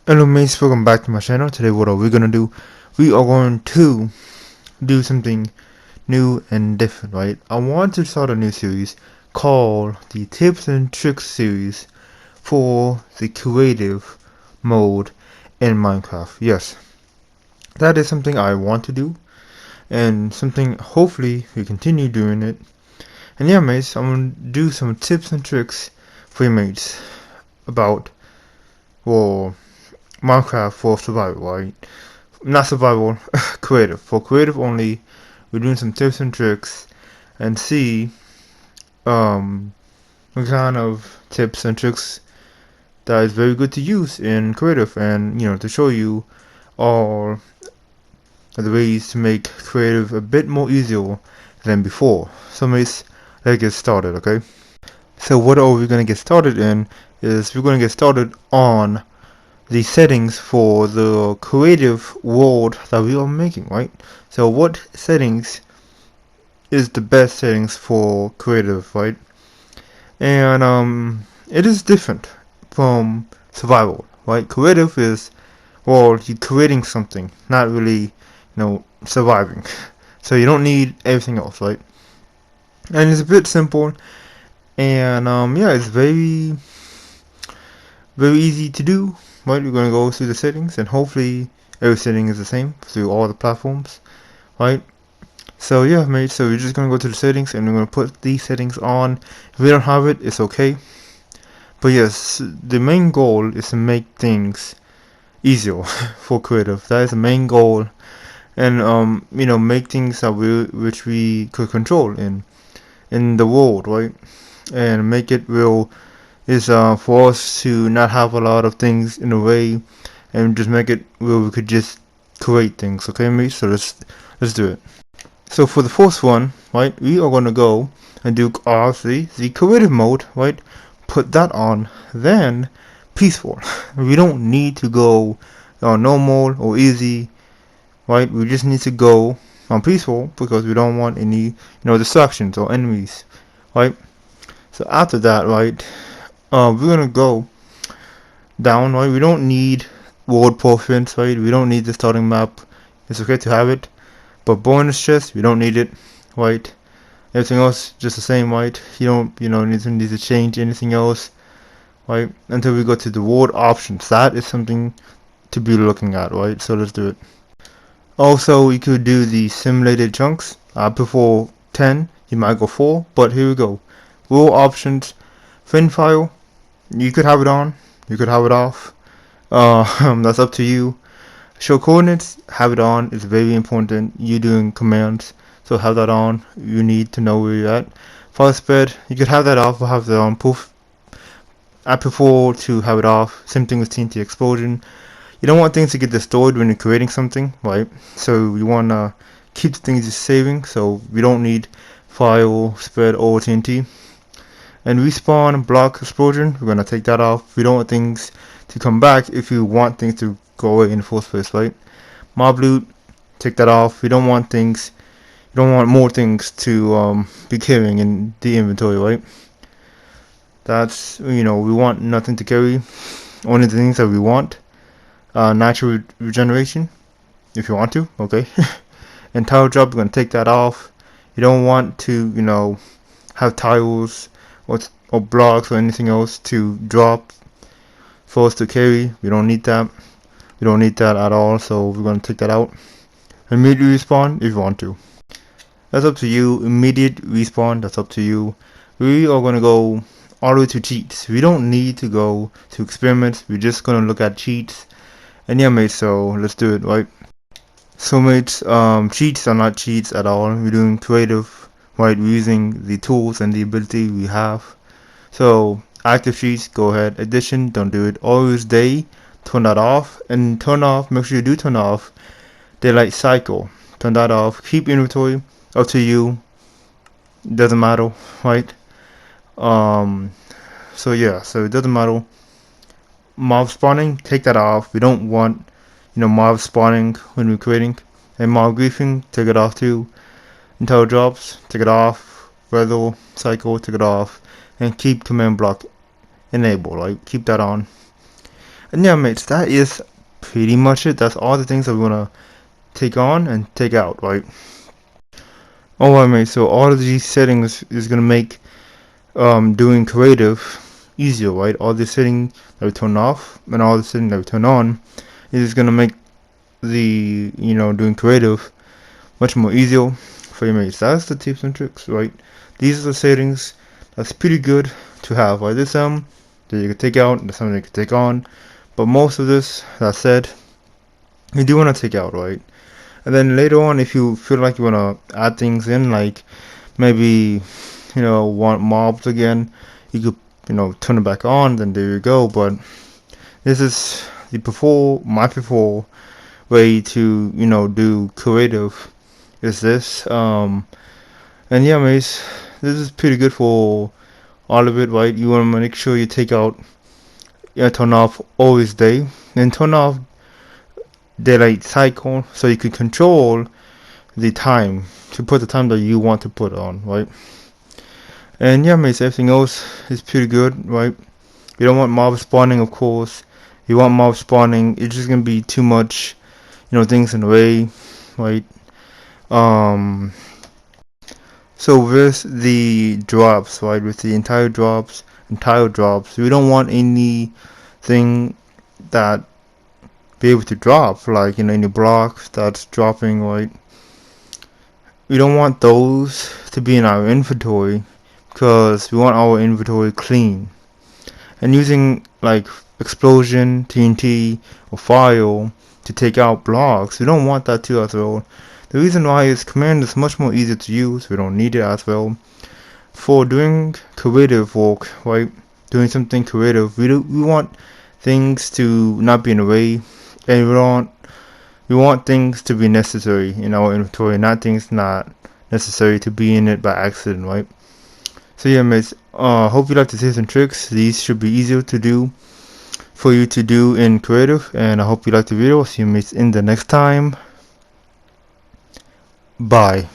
Hello mates, welcome back to my channel. Today what are we gonna do? We are going to do something new and different, right? I want to start a new series called the Tips and Tricks series for the creative mode in Minecraft. Yes, that is something I want to do and something hopefully we continue doing it. And yeah mates, I'm gonna do some tips and tricks for you mates about, well, Minecraft for survival, right? Not survival, creative. For creative only, we're doing some tips and tricks and see um what kind of tips and tricks that is very good to use in creative, and to show you all the ways to make creative a bit more easier than before. So let's get started, okay? So what are we gonna get started in is we're gonna get started on the settings for the creative world that we are making, right? So what settings is the best settings for creative, right? And it is different from survival, right? Creative is, well, you're creating something, not really, surviving. So you don't need everything else, right? And it's a bit simple, and yeah, it's very easy to do, right? We're gonna go through the settings, and hopefully every setting is the same through all the platforms, right? So yeah, mate, so we're just gonna go to the settings and we're gonna put these settings on. If we don't have it, it's okay. But yes, the main goal is to make things easier for creative. That is the main goal, and make things that which we could control in the world, right? And make it real is for us to not have a lot of things in the way, and just make it where we could just create things. Okay, mate. So let's do it. So for the first one, right, we are gonna go and do obviously the creative mode, right? Put that on, then peaceful. We don't need to go on normal or easy, right? We just need to go on peaceful because we don't want any, distractions or enemies, right? So after that, right, we're gonna go down, right? We don't need world portions, right? We don't need the starting map. It's okay to have it, but bonus chest, we don't need it, right? Everything else just the same, right? You don't, need to change anything else, right? Until we go to the world options. That is something to be looking at, right? So let's do it. Also, you could do the simulated chunks. I prefer 10. You might go 4, but here we go. World options, fin file. You could have it on. You could have it off. That's up to you. Show coordinates, have it on. It's very important. You're doing commands, so have that on. You need to know where you're at. File spread, you could have that off or have that on. Poof. I prefer to have it off. Same thing with TNT explosion. You don't want things to get destroyed when you're creating something, right? So you want to keep the things you're saving, so we don't need file spread or TNT. And respawn block explosion, we're gonna take that off. We don't want things to come back if you want things to go away in the first place, right? Mob loot, take that off. We don't want things, you don't want more things to be carrying in the inventory, right? That's, we want nothing to carry. Only the things that we want. Natural regeneration, if you want to, okay. And tile drop, we're gonna take that off. You don't want to, have tiles or blocks or anything else to drop for us to carry. We don't need that. We don't need that at all, so we're gonna take that out. Immediate respawn if you want to. That's up to you. Immediate respawn, that's up to you. We are gonna go all the way to cheats. We don't need to go to experiments. We're just gonna look at cheats. And yeah, mates, so let's do it, right? So mates, cheats are not cheats at all. We're doing creative, right? We're using the tools and the ability we have. So active cheats, go ahead. Addition, don't do it. Always day, turn that off. And turn off, make sure you do turn off daylight cycle. Turn that off. Keep inventory, up to you. Doesn't matter, right? So yeah, so it doesn't matter. Mob spawning, take that off. We don't want, mob spawning when we're creating. And mob griefing, take it off too. Intel drops, take it off. Weather cycle, take it off. And keep command block enabled, right? Keep that on. And yeah, mates, that is pretty much it. That's all the things that we want to take on and take out, right? Alright, mates, so all of these settings is going to make doing creative easier, right? All the setting that we turn off and all the setting that we turn on is going to make the, doing creative much more easier for your mates. That's the tips and tricks, right? These are the settings that's pretty good to have, right? There's some that you can take out and there's some that you can take on, but most of this, that said, you do want to take out, right? And then later on, if you feel like you want to add things in, like maybe, want mobs again, you could, turn it back on, then there you go. But this is my preferred way to, do creative is this. And yeah, mates, this is pretty good for all of it, right? You want to make sure you take out, turn off always day, and turn off daylight cycle so you can control the time to put the time that you want to put on, right? And yeah, mates, everything else is pretty good, right? You don't want mob spawning, of course. You want mob spawning, it's just gonna be too much, things in the way, right? So with the drops, right? With the entire drops, we don't want anything that be able to drop, like any blocks that's dropping, right? We don't want those to be in our inventory because we want our inventory clean. And using like explosion, TNT, or fire to take out blocks, we don't want that too as well. The reason why is command is much more easier to use. We don't need it as well. For doing creative work, right? Doing something creative, we want things to not be in the way, and we want things to be necessary in our inventory, not things not necessary to be in it by accident, right? So yeah, mates, hope you like the tips and tricks. These should be easier to do for you to do in creative, and I hope you like the video. See you mates in the next time. Bye.